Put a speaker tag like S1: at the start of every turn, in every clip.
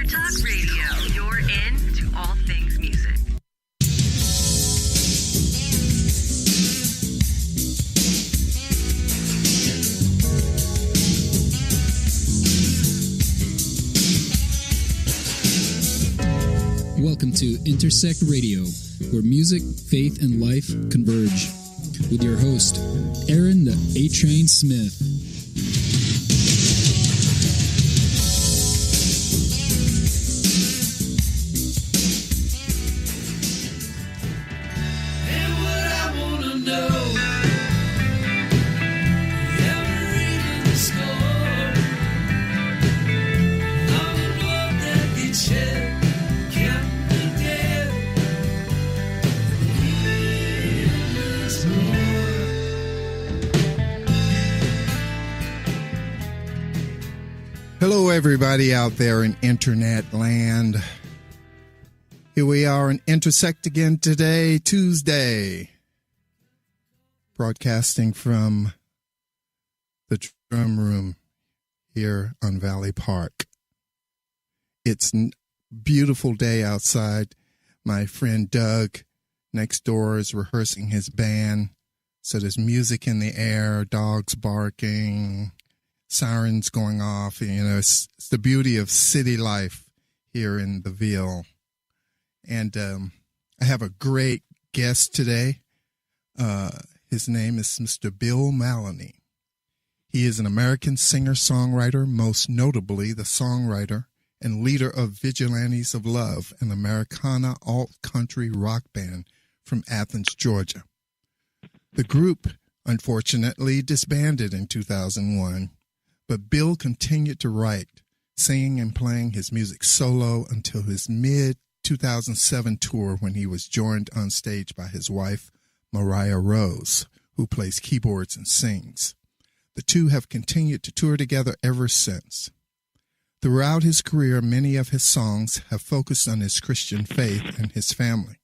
S1: Talk Radio. You're in to all things music.
S2: Welcome to Intersect Radio, where music, faith, and life converge. With your host, Aaron the A-Train Smith.
S3: Hello, everybody out there in internet land. Here we are in Intersect again today, Tuesday. Broadcasting from the drum room here on Valley Park. It's a beautiful day outside. My friend Doug next door is rehearsing his band. So there's music in the air, dogs barking, sirens going off. You know, it's the beauty of city life here in the Ville. And I have a great guest today. His name is Mr. Bill Mallonee. He is an American singer-songwriter, most notably the songwriter and leader of Vigilantes of Love, an Americana alt-country rock band from Athens, Georgia. The group, unfortunately, disbanded in 2001. But Bill continued to write, singing and playing his music solo until his mid-2007 tour when he was joined on stage by his wife, Mariah Rose, who plays keyboards and sings. The two have continued to tour together ever since. Throughout his career, many of his songs have focused on his Christian faith and his family.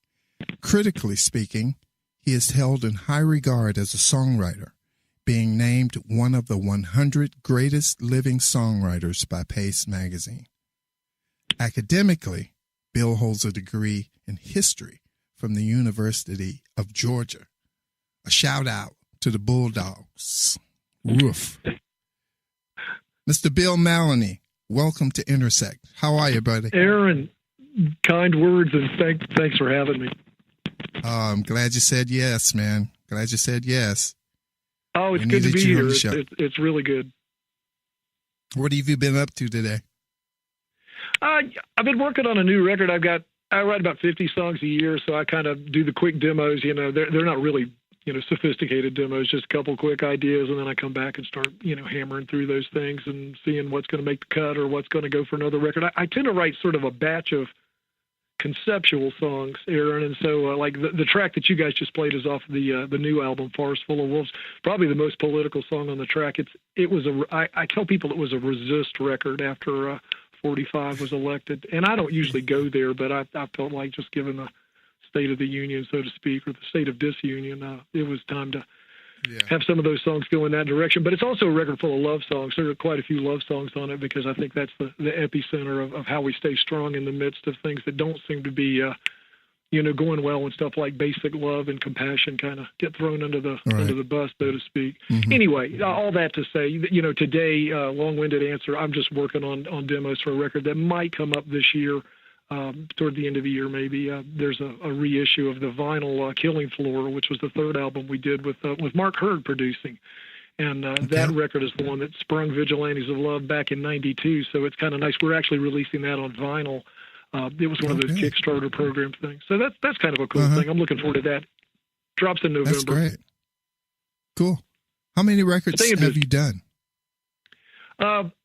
S3: Critically speaking, he is held in high regard as a songwriter, being named one of the 100 greatest living songwriters by Pace magazine. Academically, Bill holds a degree in history from the University of Georgia. A shout out to the Bulldogs. Woof. Mr. Bill Mallonee, welcome to Intersect. How are you, buddy?
S4: Aaron, kind words, and thanks for having me.
S3: Oh, I'm glad you said yes, man. Glad you said yes.
S4: Oh, it's good to be here. It's really good.
S3: What have you been up to today?
S4: I've been working on a new record. I write about 50 songs a year, so I kind of do the quick demos. You know, they're not really, sophisticated demos, just a couple quick ideas, and then I come back and start, hammering through those things and seeing what's going to make the cut or what's going to go for another record. I tend to write sort of a batch of conceptual songs, Aaron, and so like the track that you guys just played is off the new album, Forest Full of Wolves. Probably the most political song on the track. I tell people it was a resist record after 45 was elected, and I don't usually go there, but I felt like just given the State of the Union, so to speak, or the state of disunion, it was time to have some of those songs go in that direction. But it's also a record full of love songs. There are quite a few love songs on it because I think that's the epicenter of how we stay strong in the midst of things that don't seem to be, going well, when stuff like basic love and compassion kind of get thrown under the bus, so to speak. Mm-hmm. Anyway, all that to say, today, long-winded answer, I'm just working on demos for a record that might come up this year. Toward the end of the year, maybe there's a reissue of the vinyl Killing Floor, which was the third album we did with Mark Hurd producing, and that record is the one that sprung Vigilantes of Love back in '92. So it's kind of nice. We're actually releasing that on vinyl. It was one of those Kickstarter program things. So that's kind of a cool thing. I'm looking forward to that. Drops in November.
S3: That's great. Cool. How many records have you done?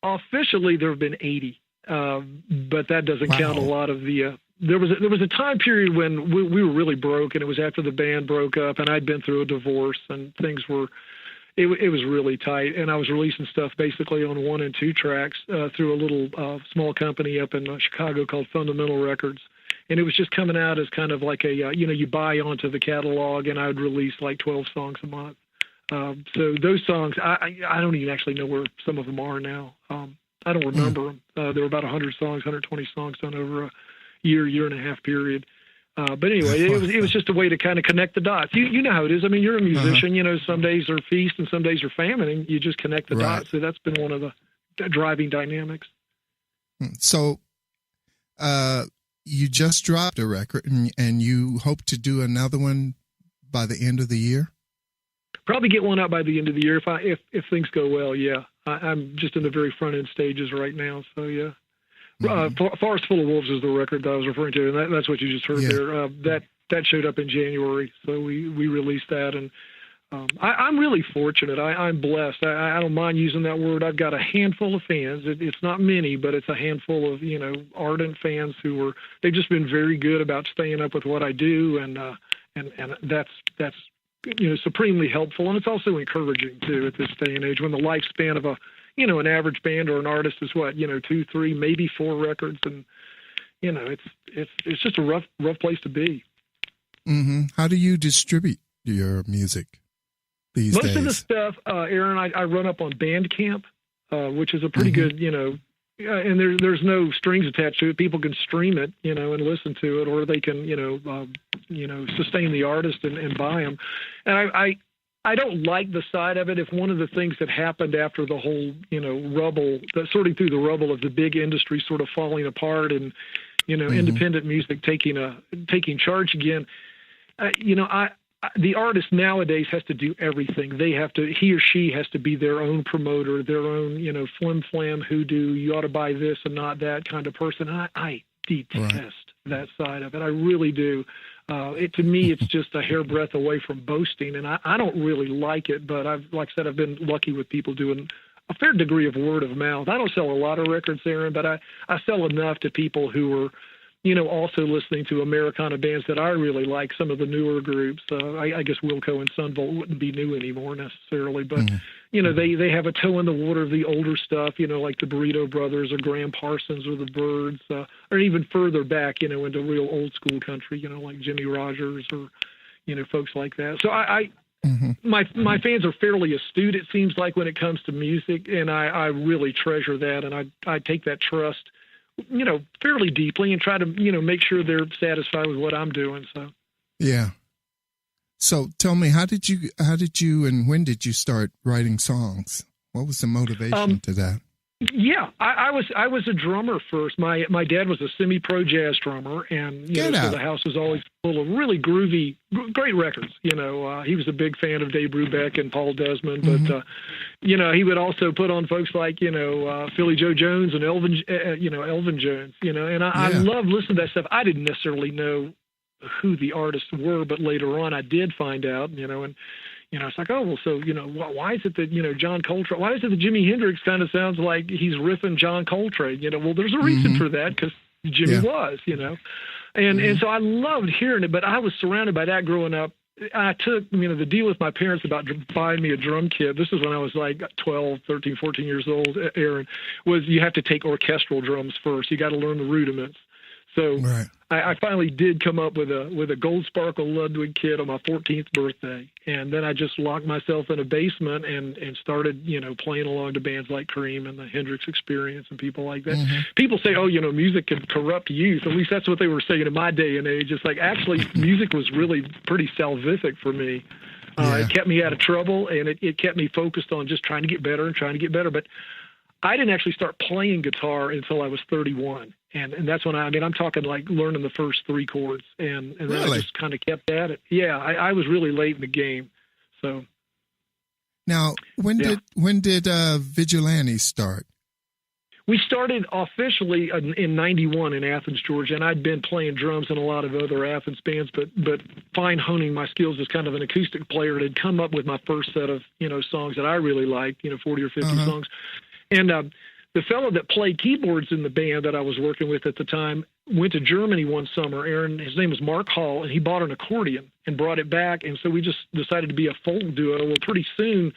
S4: Officially, there have been 80. But that doesn't count a lot of the. There was a time period when we were really broke, and it was after the band broke up, and I'd been through a divorce, and things were. It was really tight, and I was releasing stuff basically on 1 and 2 tracks through a little small company up in Chicago called Fundamental Records, and it was just coming out as kind of like a you buy onto the catalog, and I would release like 12 songs a month. So those songs, I don't even actually know where some of them are now. I don't remember them. There were about 100 songs, 120 songs done over a year and a half period. But anyway, it was just a way to kind of connect the dots. You know how it is. I mean, you're a musician. You know, some days are feast and some days are famine, and you just connect the dots. So that's been one of the driving dynamics.
S3: So, you just dropped a record, and you hope to do another one by the end of the year?
S4: Probably get one out by the end of the year if things go well. Yeah, I'm just in the very front end stages right now. So yeah, Forest Full of Wolves is the record that I was referring to, and that's what you just heard there. That showed up in January, so we released that, and I'm really fortunate. I'm blessed. I don't mind using that word. I've got a handful of fans. It's not many, but it's a handful of ardent fans they've just been very good about staying up with what I do, and that's supremely helpful, and it's also encouraging too at this day and age when the lifespan of an average band or an artist is 2, 3, maybe 4 records, and it's just a rough place to be. Mm-hmm.
S3: How do you distribute your music these days?
S4: Most of the stuff, Aaron, I run up on Bandcamp, which is a pretty good, and there's no strings attached to it. People can stream it, and listen to it, or they can, sustain the artist and buy them. And I don't like the side of it. If one of the things that happened after the whole, sorting through the rubble of the big industry sort of falling apart and, independent music taking charge again, the artist nowadays has to do everything. He or she has to be their own promoter, their own, flim flam hoodoo. You ought to buy this and not that kind of person. I detest that side of it. I really do. To me, it's just a hairbreadth away from boasting, and I don't really like it. But I've been lucky with people doing a fair degree of word of mouth. I don't sell a lot of records, Aaron, but I sell enough to people who are, also listening to Americana bands that I really like, some of the newer groups. I guess Wilco and Sunvolt wouldn't be new anymore necessarily, but, they have a toe in the water of the older stuff, like the Burrito Brothers or Graham Parsons or the Byrds, or even further back, into real old school country, like Jimmy Rogers or, folks like that. So my fans are fairly astute, it seems like, when it comes to music, and I really treasure that, and I take that trust fairly deeply and try to, make sure they're satisfied with what I'm doing. So, yeah.
S3: So tell me, how did you and when did you start writing songs? What was the motivation to that?
S4: Yeah, I was a drummer first. My dad was a semi-pro jazz drummer, and so the house was always full of really groovy, great records. He was a big fan of Dave Brubeck and Paul Desmond, but he would also put on folks like Philly Joe Jones and Elvin Jones. And I loved listening to that stuff. I didn't necessarily know who the artists were, but later on I did find out. And it's like, oh, well, so, why is it that, John Coltrane, why is it that Jimi Hendrix kind of sounds like he's riffing John Coltrane? Well, there's a reason for that, because Jimmy was, and so I loved hearing it, but I was surrounded by that growing up. I took, the deal with my parents about buying me a drum kit. This is when I was like 12, 13, 14 years old, Aaron, was you have to take orchestral drums first. You got to learn the rudiments. So I finally did come up with a Gold Sparkle Ludwig kit on my 14th birthday, and then I just locked myself in a basement and started playing along to bands like Cream and the Hendrix Experience and people like that. People say, oh, music can corrupt youth. At least that's what they were saying in my day and age. It's like, actually, music was really pretty salvific for me. It kept me out of trouble, and it kept me focused on just trying to get better and trying to get better. But I didn't actually start playing guitar until I was 31. And that's when I'm talking like learning the first 3 chords. And then I just kind of kept at it. Yeah, I was really late in the game. So
S3: now, when did Vigilantes start?
S4: We started officially in 91 in Athens, Georgia, and I'd been playing drums in a lot of other Athens bands, but fine honing my skills as kind of an acoustic player, and had come up with my first set of, songs that I really liked, 40 or 50 songs. And the fellow that played keyboards in the band that I was working with at the time went to Germany one summer. Aaron, his name was Mark Hall, and he bought an accordion and brought it back. And so we just decided to be a folk duo. Well, pretty soon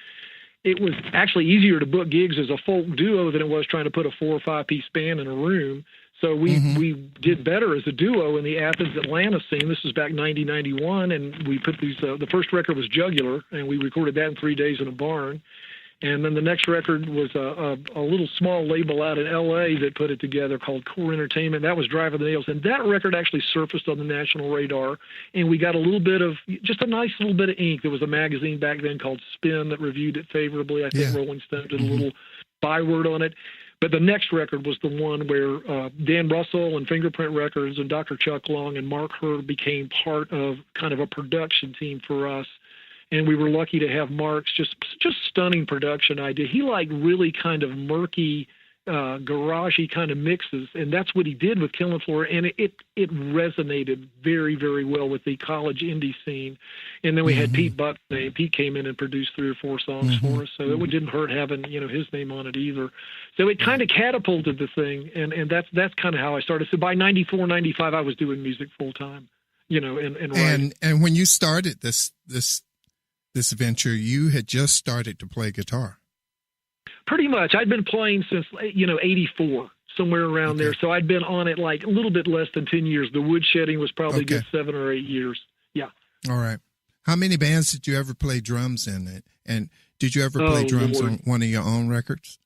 S4: it was actually easier to book gigs as a folk duo than it was trying to put a 4 or 5 piece band in a room. So we did better as a duo in the Athens, Atlanta scene. This was back 90, 91, and we put these, the first record was Jugular, and we recorded that in 3 days in a barn. And then the next record was a little small label out in L.A. that put it together called Core Entertainment. That was Drive of the Nails. And that record actually surfaced on the national radar. And we got a little bit of, just a nice little bit of ink. There was a magazine back then called Spin that reviewed it favorably. I think Rolling Stone did a little byword on it. But the next record was the one where Dan Russell and Fingerprint Records and Dr. Chuck Long and Mark Hurd became part of kind of a production team for us. And we were lucky to have Mark's just stunning production idea. He liked really kind of murky, garagey kind of mixes, and that's what he did with Killing Floor. And it resonated very, very well with the college indie scene. And then we had Pete Buck's. Pete came in and produced 3 or 4 songs for us, so it didn't hurt having his name on it either. So it kind of catapulted the thing, and that's kind of how I started. So by 94, 95, I was doing music full time, and writing.
S3: And when you started this venture, you had just started to play guitar.
S4: Pretty much. I'd been playing since, 84, somewhere around there. So I'd been on it like a little bit less than 10 years. The woodshedding was probably a good 7 or 8 years. Yeah.
S3: All right. How many bands did you ever play drums in? And did you ever play drums on one of your own records?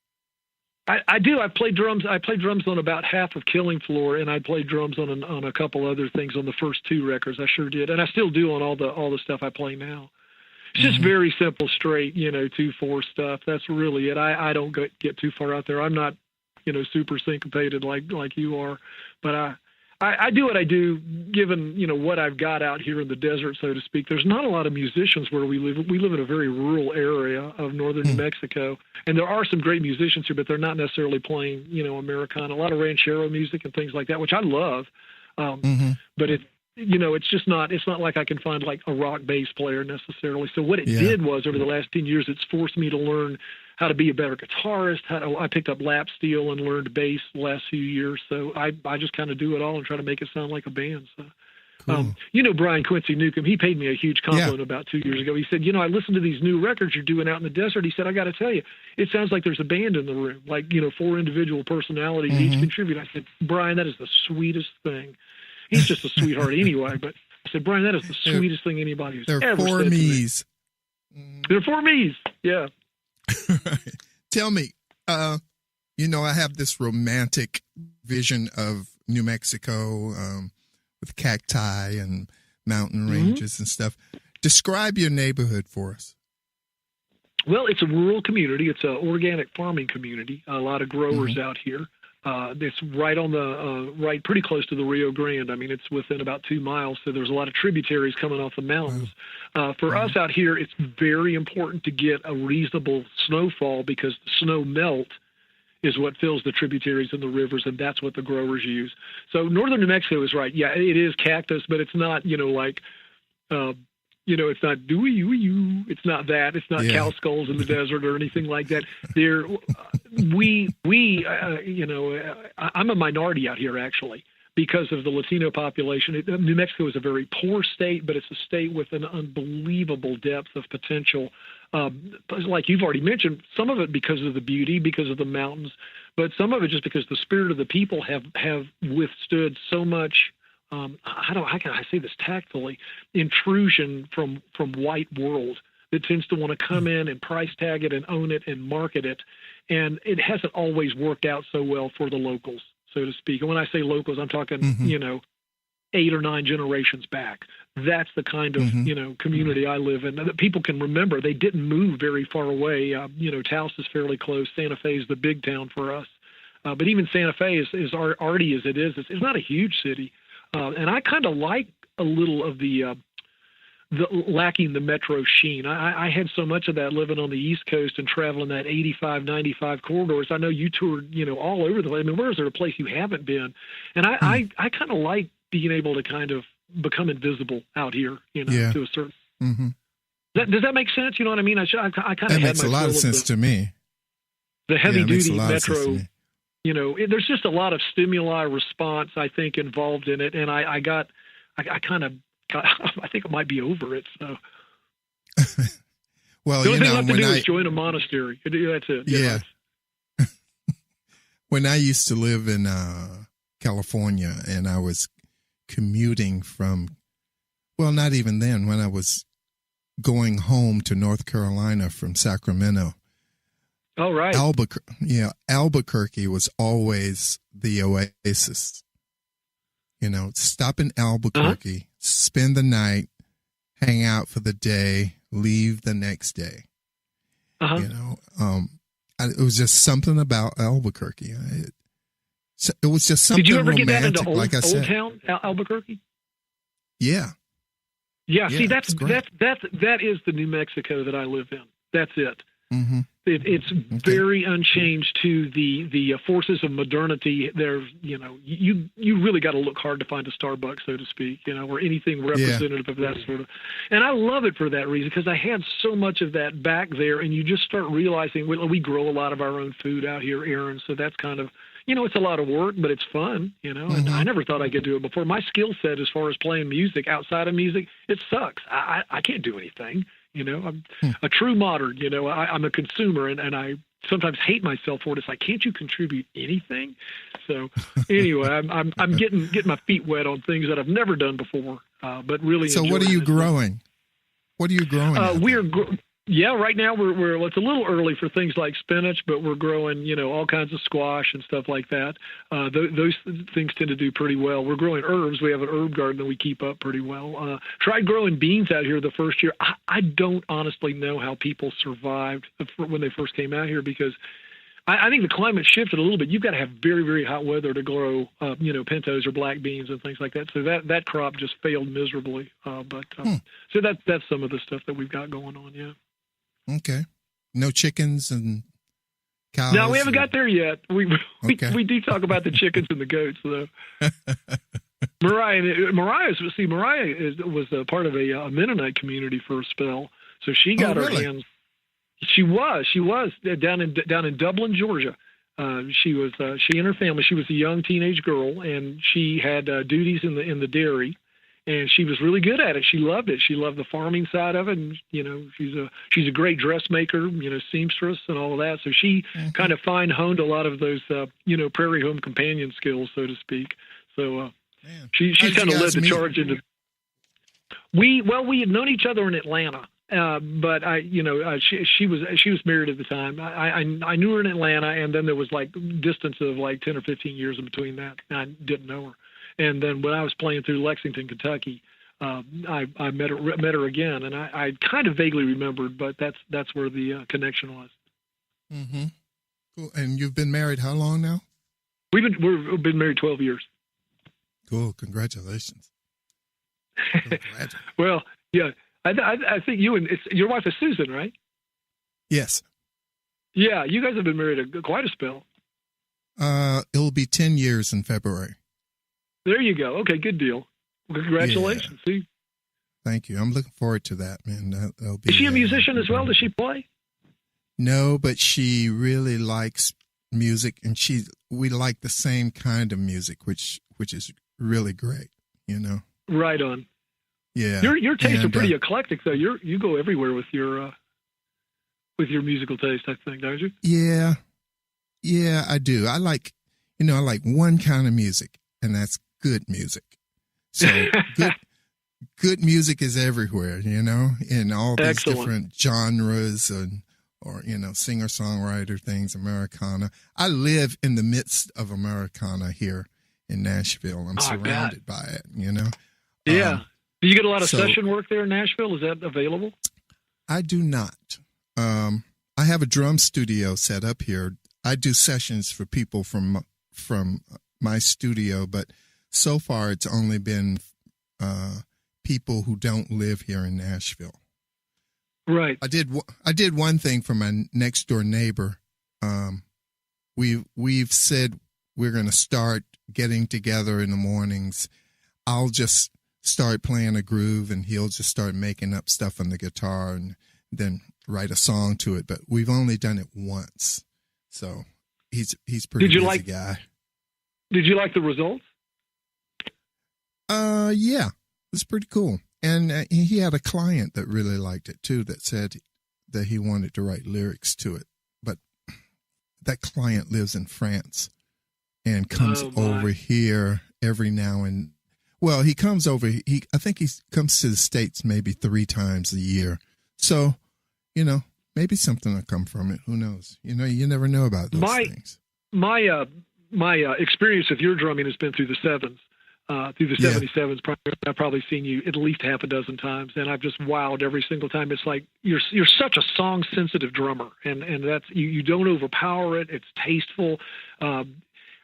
S4: I do. I played drums on about half of Killing Floor, and I played drums on a couple other things on the first 2 records. I sure did. And I still do on all the stuff I play now. It's just very simple, straight, 2/4 stuff. That's really it. I don't get too far out there. I'm not, super syncopated like you are, but I do what I do, given, what I've got out here in the desert, so to speak. There's not a lot of musicians where we live. We live in a very rural area of northern New Mexico, and there are some great musicians here, but they're not necessarily playing, Americana. A lot of ranchero music and things like that, which I love, but it's just not. It's not like I can find like a rock bass player necessarily. So what it did was, over the last 10 years, it's forced me to learn how to be a better guitarist. I picked up lap steel and learned bass the last few years. So I just kind of do it all and try to make it sound like a band. So, cool. Brian Quincy Newcomb, he paid me a huge compliment about 2 years ago. He said, I listened to these new records you're doing out in the desert. He said, I got to tell you, it sounds like there's a band in the room, like, 4 individual personalities each contribute. I said, Brian, that is the sweetest thing. He's just a sweetheart anyway, but I said, Brian, that is the sweetest thing anybody has ever said to me. There are 4 me's. There are 4 me's, yeah.
S3: Tell me, I have this romantic vision of New Mexico with cacti and mountain ranges and stuff. Describe your neighborhood for us.
S4: Well, it's a rural community. It's an organic farming community. A lot of growers out here. It's right on the pretty close to the Rio Grande. I mean, it's within about 2 miles, so there's a lot of tributaries coming off the mountains. For us out here, it's very important to get a reasonable snowfall, because the snow melt is what fills the tributaries and the rivers, and that's what the growers use. So northern New Mexico is right. Yeah, it is cactus, but it's not, it's not dewey, it's not that. It's not cow skulls in the desert or anything like that. I'm a minority out here, actually, because of the Latino population. New Mexico is a very poor state, but it's a state with an unbelievable depth of potential. Like you've already mentioned, some of it because of the beauty, because of the mountains, but some of it just because the spirit of the people have withstood so much. How can I say this tactfully? Intrusion from white world that tends to want to come in and price tag it and own it and market it, and it hasn't always worked out so well for the locals, so to speak. And when I say locals, I'm talking 8 or 9 generations back. That's the kind of community I live in that people can remember. They didn't move very far away. Taos is fairly close. Santa Fe is the big town for us, but even Santa Fe is arty as it is. It's not a huge city. And I kind of like a little of the lacking the metro sheen. I had so much of that living on the East Coast and traveling that 85, 95 corridors. I know you toured, all over the place. I mean, where is there a place you haven't been? And I kind of like being able to kind of become invisible out here, to a certain. Does that make sense? You know what I mean? I kind of
S3: that makes a lot of sense to me.
S4: The heavy duty metro. There's just a lot of stimuli response, I think, involved in it. And I think I might be over it. So,
S3: well,
S4: the only thing left to do is join a monastery. That's it.
S3: Yeah. When I used to live in California, and I was commuting from, well, not even then, when I was going home to North Carolina from Sacramento,
S4: Oh, right.
S3: Albuquerque was always the oasis. Stop in Albuquerque, spend the night, hang out for the day, leave the next day. It was just something about Albuquerque. It was just something.
S4: Did you ever
S3: romantic,
S4: get that into
S3: Old
S4: Town, Albuquerque?
S3: Yeah.
S4: Yeah. See,
S3: that
S4: is the New Mexico that I live in. That's it.
S3: Mm-hmm.
S4: It's very unchanged to the forces of modernity. There's, you really got to look hard to find a Starbucks, so to speak, or anything representative of that sort of. And I love it for that reason, because I had so much of that back there, and you just start realizing we grow a lot of our own food out here, Aaron. So that's kind of, it's a lot of work, but it's fun, and I never thought I could do it before. My skill set as far as playing music outside of music, it sucks. I can't do anything. I'm a true modern, I'm a consumer, and I sometimes hate myself for it. It's like, can't you contribute anything? So anyway, I'm getting my feet wet on things that I've never done before, but really.
S3: So what are you growing? What are you growing?
S4: Right now we're it's a little early for things like spinach, but we're growing, all kinds of squash and stuff like that. Those things tend to do pretty well. We're growing herbs. We have an herb garden that we keep up pretty well. Tried growing beans out here the first year. I don't honestly know how people survived when they first came out here, because I think the climate shifted a little bit. You've got to have very, very hot weather to grow, pintos or black beans and things like that. So that crop just failed miserably. So that's some of the stuff that we've got going on. Yeah.
S3: Okay. No chickens and cows?
S4: No, we haven't got there yet. We do talk about the chickens and the goats, though. Mariah was a part of a Mennonite community for a spell, so she got her hands. She was down in Dublin, Georgia. She and her family. She was a young teenage girl, and she had duties in the dairy. And she was really good at it. She loved it. She loved the farming side of it. And, she's a great dressmaker, seamstress and all of that. So she kind of fine-honed a lot of those, prairie home companion skills, so to speak. So she kind of led the charge into. We had known each other in Atlanta. But she was married at the time. I knew her in Atlanta, and then there was like distance of like 10 or 15 years in between that. I didn't know her. And then when I was playing through Lexington, Kentucky, I met her again, and I kind of vaguely remembered, but that's where the connection was.
S3: Mm-hmm. Cool. And you've been married how long now?
S4: We've been married 12 years.
S3: Cool. Congratulations.
S4: Well, yeah, I think your wife is Susan, right?
S3: Yes.
S4: Yeah, you guys have been married quite a spell.
S3: It'll be 10 years in February.
S4: There you go. Okay, good deal. Well, congratulations.
S3: Yeah.
S4: See?
S3: Thank you. I'm looking forward to that, man. That'll be,
S4: is she a musician as well? Does she play?
S3: No, but she really likes music, and we like the same kind of music, which is really great,
S4: Right on.
S3: Yeah.
S4: Your tastes are pretty eclectic, though. You go everywhere with your musical taste, I think, don't you?
S3: Yeah, I do. I like one kind of music, and that's good music. So good music is everywhere, in all these different genres or singer-songwriter things, Americana. I live in the midst of Americana here in Nashville. I'm surrounded by it,
S4: Yeah. Do you get a lot of session work there in Nashville? Is that available?
S3: I do not. I have a drum studio set up here. I do sessions for people from my studio, but so far it's only been people who don't live here in Nashville.
S4: Right.
S3: I did one thing for my next door neighbor. We've said we're going to start getting together in the mornings. I'll just start playing a groove, and he'll just start making up stuff on the guitar and then write a song to it. But we've only done it once, so he's pretty busy guy.
S4: Did you like the results?
S3: Yeah, it was pretty cool. And he had a client that really liked it too, that said that he wanted to write lyrics to it. But that client lives in France and comes over here every now and. Well, he comes over. I think he comes to the States maybe 3 times a year. So, maybe something will come from it. Who knows? You know, you never know about those things.
S4: My experience with your drumming has been through the sevens. Through the 77s, I've probably seen you at least half a dozen times, and I've just wowed every single time. It's like you're such a song-sensitive drummer, and that's you don't overpower it. It's tasteful.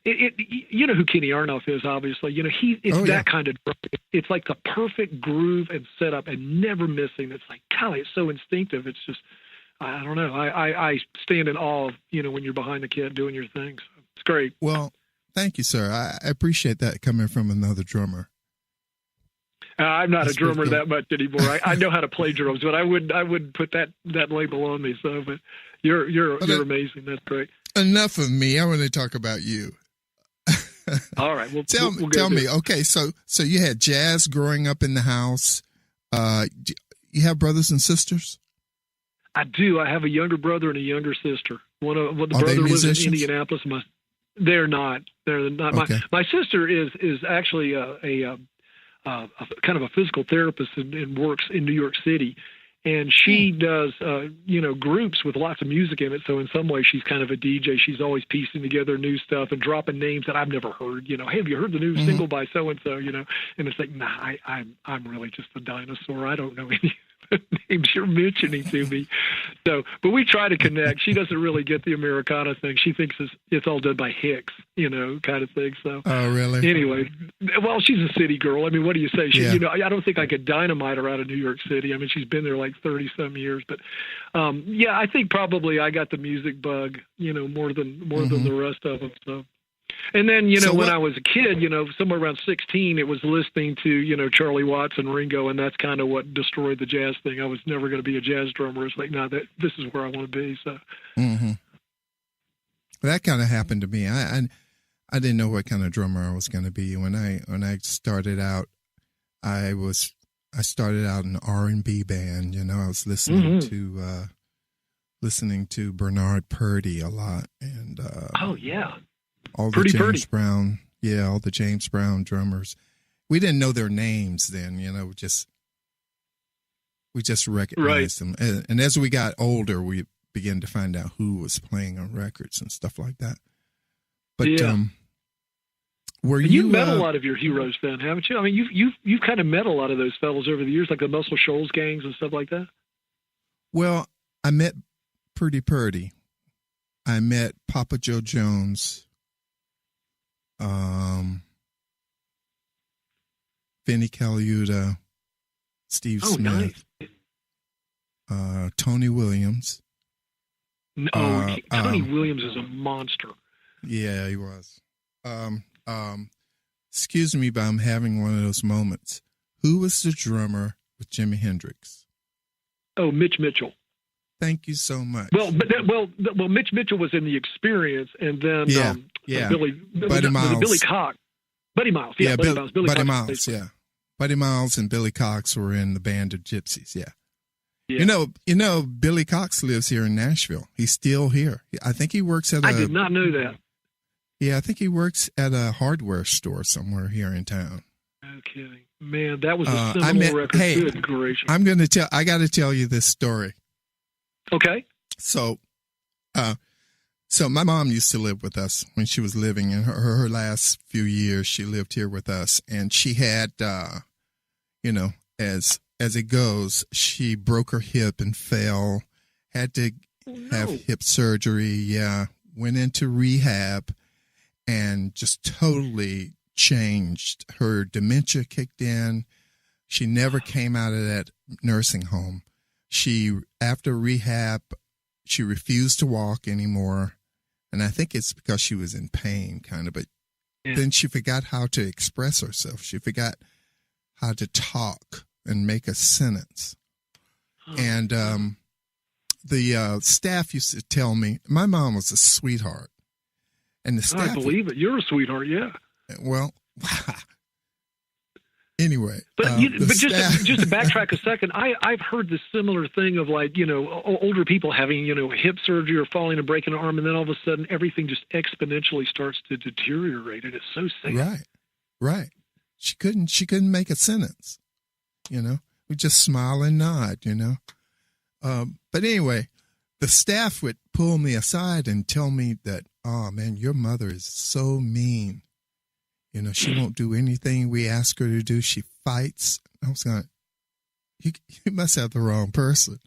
S4: You know who Kenny Aronoff is, obviously. You know it's that kind of drum. It's like the perfect groove and setup, and never missing. It's like, golly, it's so instinctive. It's just, I don't know. I stand in awe of, you know, when you're behind the kit doing your thing. So it's great.
S3: Well, thank you, sir. I appreciate that coming from another drummer.
S4: I'm not a drummer that much anymore. I know how to play drums, but I wouldn't put that label on me. So, but you're amazing. That's great.
S3: Enough of me. I want to talk about you.
S4: All right. Well,
S3: tell me. Okay, so you had jazz growing up in the house. You have brothers and sisters?
S4: I do. I have a younger brother and a younger sister. The
S3: Are
S4: brother
S3: they
S4: lives in
S3: musicians?
S4: Indianapolis. They're not. They're not.
S3: Okay.
S4: My sister is actually a kind of a physical therapist and works in New York City, and she does groups with lots of music in it. So in some ways, she's kind of a DJ. She's always piecing together new stuff and dropping names that I've never heard. You know, hey, have you heard the new single by so and so? You know, and it's like, nah, I'm really just a dinosaur. I don't know any names you're mentioning to me. So, but we try to connect. She doesn't really get the Americana thing. She thinks it's all done by Hicks, you know, kind of thing. So,
S3: oh, really?
S4: Anyway, well, she's a city girl. I mean, what do you say? You know, I don't think I could dynamite her out of New York City. I mean, she's been there like 30 some years, but yeah, I think probably I got the music bug, you know, more than the rest of them. So. And then, you know, when I was a kid, you know, somewhere around 16, it was listening to, you know, Charlie Watts and Ringo, and that's kind of what destroyed the jazz thing. I was never going to be a jazz drummer. It's like, no, this is where I want to be. So
S3: that kind of happened to me. I didn't know what kind of drummer I was going to be. When I started out, I started out in an R&B band. You know, I was listening to Bernard Purdie a lot, and all the James Brown, all the James Brown drummers. We didn't know their names then, you know. We just recognized them, and as we got older, we began to find out who was playing on records and stuff like that. But
S4: you met a lot of your heroes then, haven't you? I mean, you've kind of met a lot of those fellows over the years, like the Muscle Shoals gangs and stuff like that.
S3: Well, I met Purdy. I met Papa Joe Jones. Vinnie Colaiuta, Steve Smith,
S4: nice.
S3: Tony Williams.
S4: Tony Williams is a monster.
S3: Yeah, he was. Excuse me, but I'm having one of those moments. Who was the drummer with Jimi Hendrix?
S4: Oh, Mitch Mitchell.
S3: Thank you so much.
S4: Well, Mitch Mitchell was in The Experience, and then Buddy Cox. Buddy Miles, Buddy Miles,
S3: Buddy Miles and Billy Cox were in the Band of Gypsies, You know, Billy Cox lives here in Nashville. He's still here. I think he works at
S4: I did not know that.
S3: Yeah, I think he works at a hardware store somewhere here in town.
S4: No kidding. Man, that was a seminal record.
S3: Hey,
S4: good gracious.
S3: I got to tell you this story.
S4: Okay.
S3: So my mom used to live with us when she was living in her last few years. She lived here with us, and she had, you know, as it goes, she broke her hip and fell, had to have hip surgery. Yeah. Went into rehab and just totally changed. Her dementia kicked in. She never came out of that nursing home. After rehab, she refused to walk anymore. And I think it's because she was in pain, kind of. But then she forgot how to express herself. She forgot how to talk and make a sentence. And the staff used to tell me, my mom was a sweetheart. And the staff,
S4: I believe it. You're a sweetheart, yeah.
S3: Well, anyway,
S4: but just to backtrack a second, I've heard this similar thing of, like, you know, older people having, you know, hip surgery or falling and breaking an arm, and then all of a sudden everything just exponentially starts to deteriorate. And it's so sad.
S3: Right. She couldn't make a sentence. You know, we just smile and nod. You know, but anyway, the staff would pull me aside and tell me that, oh man, your mother is so mean. You know, she won't do anything we ask her to do. She fights. I was going, you must have the wrong person.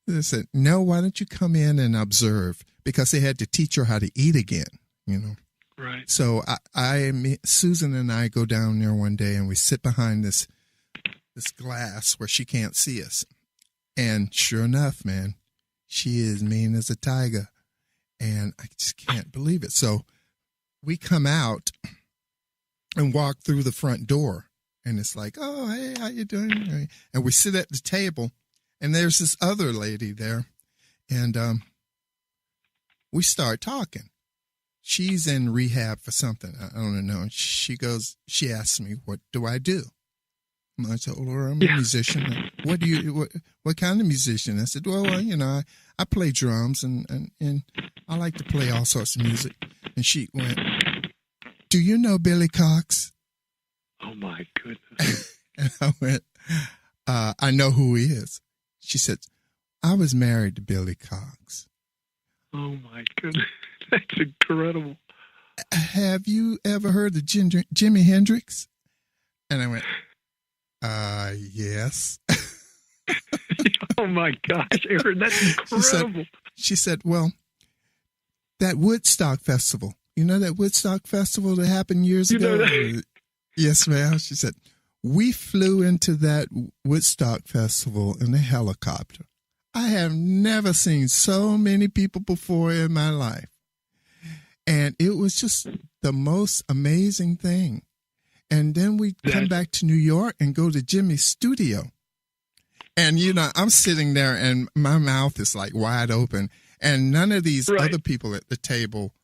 S3: They said, no, why don't you come in and observe? Because they had to teach her how to eat again, you know.
S4: Right.
S3: So Susan and I go down there one day and we sit behind this glass where she can't see us. And sure enough, man, she is mean as a tiger. And I just can't believe it. So we come out and walk through the front door. And it's like, oh, hey, how you doing? And we sit at the table. And there's this other lady there. And we start talking. She's in rehab for something. I don't know. She asks me, what do I do? And I told her, I'm a musician. What kind of musician? I said, well, you know, I play drums and I like to play all sorts of music. And she went, do you know Billy Cox?
S4: Oh my goodness.
S3: And I went, I know who he is. She said, I was married to Billy Cox.
S4: Oh my goodness. That's incredible.
S3: Have you ever heard of Jimi Hendrix? And I went, yes.
S4: Oh my gosh, Aaron, that's incredible.
S3: She said, well, that Woodstock Festival, you know that Woodstock Festival that happened years ago? Yes, ma'am. She said, we flew into that Woodstock Festival in a helicopter. I have never seen so many people before in my life. And it was just the most amazing thing. And then we come back to New York and go to Jimmy's studio. And, you know, I'm sitting there and my mouth is like wide open. And none of these other people at the table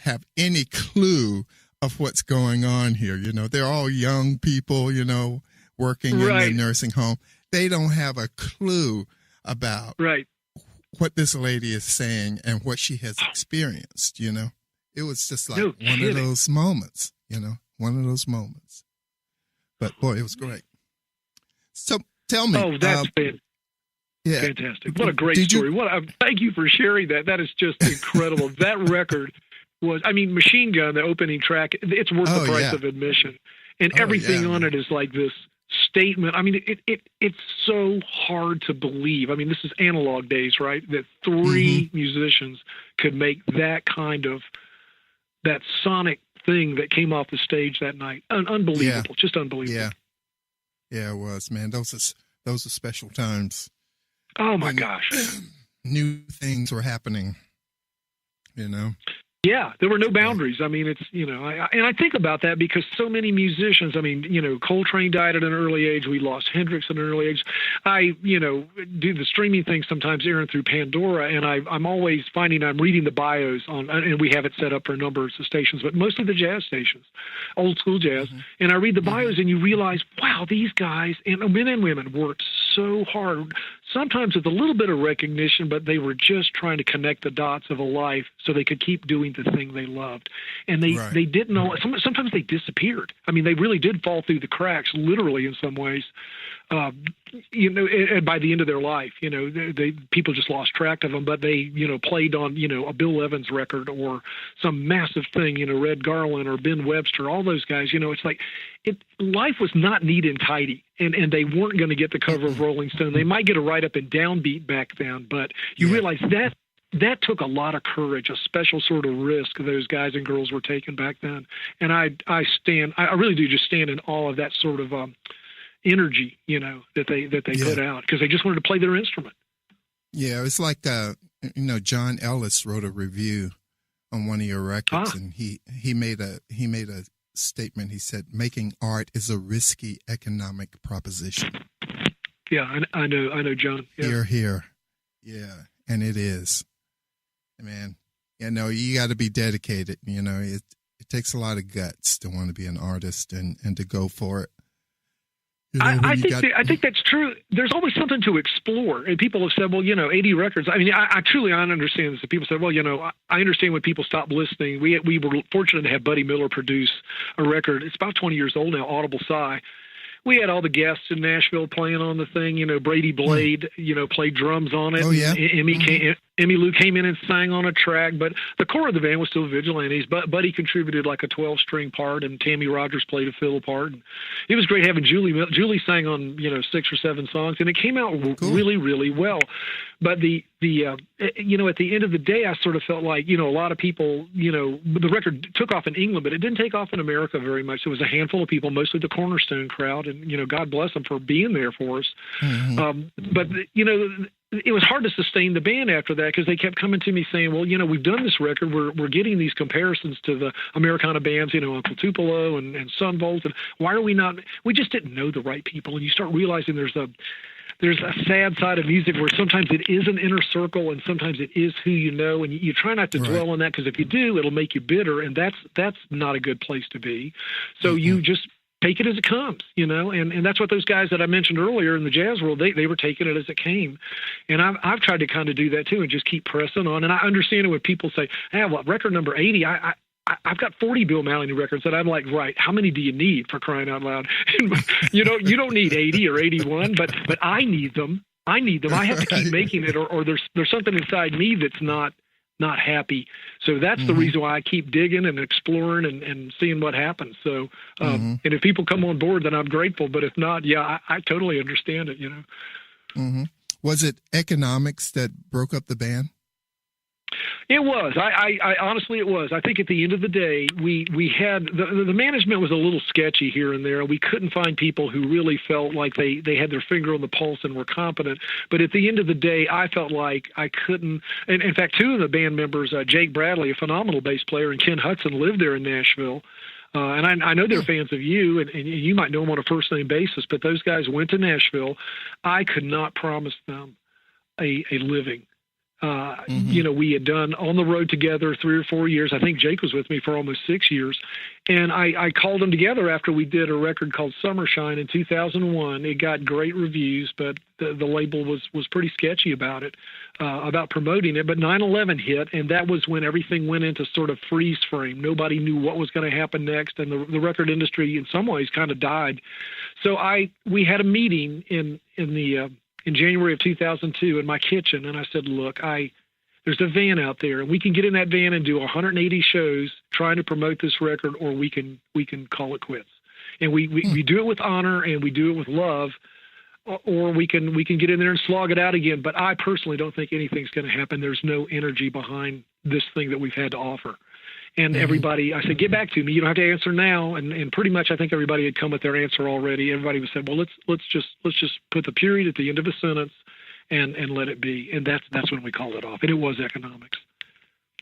S3: have any clue of what's going on here. You know, they're all young people, you know, working in the nursing home. They don't have a clue about what this lady is saying and what she has experienced, you know. It was just like one of those moments, you know, one of those moments. But, boy, it was great. So tell me.
S4: Oh, that's fantastic. What a great story. Thank you for sharing that. That is just incredible. That record was, I mean, Machine Gun, the opening track, it's worth the price of admission. And everything on it is like this statement. I mean, it's so hard to believe. I mean, this is analog days, right? That three musicians could make that kind of, that sonic thing that came off the stage that night. Unbelievable. Just unbelievable.
S3: Yeah, it was, man. Those are special times.
S4: Oh my gosh.
S3: New things were happening, you know?
S4: Yeah, there were no boundaries. I mean, it's, you know, I think about that because so many musicians, I mean, you know, Coltrane died at an early age. We lost Hendrix at an early age. I, you know, do the streaming thing sometimes, Aaron, through Pandora, and I'm always finding I'm reading the bios on, and we have it set up for a number of stations, but mostly the jazz stations, old school jazz. And I read the bios and you realize, wow, these guys, and men and women, worked so hard, sometimes with a little bit of recognition, but they were just trying to connect the dots of a life so they could keep doing the thing they loved. And they didn't know, sometimes they disappeared. I mean, they really did fall through the cracks, literally in some ways. You know, and by the end of their life, you know, people just lost track of them, but they, you know, played on, you know, a Bill Evans record or some massive thing, you know, Red Garland or Ben Webster, all those guys, you know, it's like life was not neat and tidy, and they weren't going to get the cover of Rolling Stone. They might get a write up in Downbeat back then, but you realize that took a lot of courage, a special sort of risk those guys and girls were taking back then. And I really do just stand in awe of that sort of energy, you know, that they put out, because they just wanted to play their instrument. Yeah,
S3: it's like you know, John Ellis wrote a review on one of your records, and he made a statement. He said, "Making art is a risky economic proposition."
S4: Yeah, I know, John. Yeah.
S3: Here, yeah, and it is, man. You know, you got to be dedicated. You know, it takes a lot of guts to want to be an artist and to go for it. You know,
S4: I think that's true. There's always something to explore. And people have said, well, you know, 80 records. I mean, I truly understand this. People said, well, you know, I understand when people stop listening. We were fortunate to have Buddy Miller produce a record. It's about 20 years old now, Audible Sigh. We had all the guests in Nashville playing on the thing. You know, Brady Blade, you know, played drums on it.
S3: Oh, yeah.
S4: Emmylou came in and sang on a track, but the core of the band was still Vigilantes. But Buddy contributed like a 12-string part, and Tammy Rogers played a fiddle part. And it was great having Julie. Julie sang on 6 or 7 songs, and it came out really, really well. But at the end of the day, I sort of felt like a lot of people, the record took off in England, but it didn't take off in America very much. It was a handful of people, mostly the Cornerstone crowd, and God bless them for being there for us. But it was hard to sustain the band after that because they kept coming to me saying, well, we've done this record. We're getting these comparisons to the Americana bands, Uncle Tupelo and Sunvolt. And why are we not? We just didn't know the right people. And you start realizing there's a sad side of music where sometimes it is an inner circle and sometimes it is who you know. And you try not to dwell on that because if you do, it'll make you bitter. And that's not a good place to be. So you just take it as it comes, and that's what those guys that I mentioned earlier in the jazz world, they were taking it as it came. And I've tried to kind of do that too and just keep pressing on. And I understand it when people say, hey, well, record number 80, I've got 40 Bill Mallonee records that I'm like, right, how many do you need, for crying out loud? You don't need 80 or 81, but I need them. I have to keep making it or there's something inside me that's not happy. So that's the reason why I keep digging and exploring and seeing what happens. So, and if people come on board, then I'm grateful. But if not, I totally understand it,
S3: Was it economics that broke up the band?
S4: It was. I honestly, it was. I think at the end of the day, we had the management was a little sketchy here and there. We couldn't find people who really felt like they had their finger on the pulse and were competent. But at the end of the day, I felt like I couldn't. And in fact, 2 of the band members, Jake Bradley, a phenomenal bass player, and Ken Hudson, lived there in Nashville. And I know they're fans of you, and you might know them on a first-name basis, but those guys went to Nashville. I could not promise them a living. We had done On the Road together 3 or 4 years. I think Jake was with me for almost 6 years. And I called them together after we did a record called Summershine in 2001. It got great reviews, but the label was pretty sketchy about it, about promoting it. But 9/11 hit, and that was when everything went into sort of freeze frame. Nobody knew what was going to happen next, and the record industry in some ways kind of died. So we had a meeting in January of 2002 in my kitchen, and I said, look, there's a van out there, and we can get in that van and do 180 shows trying to promote this record, or we can call it quits. And we do it with honor and we do it with love, or we can get in there and slog it out again. But I personally don't think anything's going to happen. There's no energy behind this thing that we've had to offer. And everybody, I said, get back to me. You don't have to answer now. And pretty much, I think everybody had come with their answer already. Everybody was said, well, let's just put the period at the end of a sentence and let it be. And that's when we called it off. And it was economics.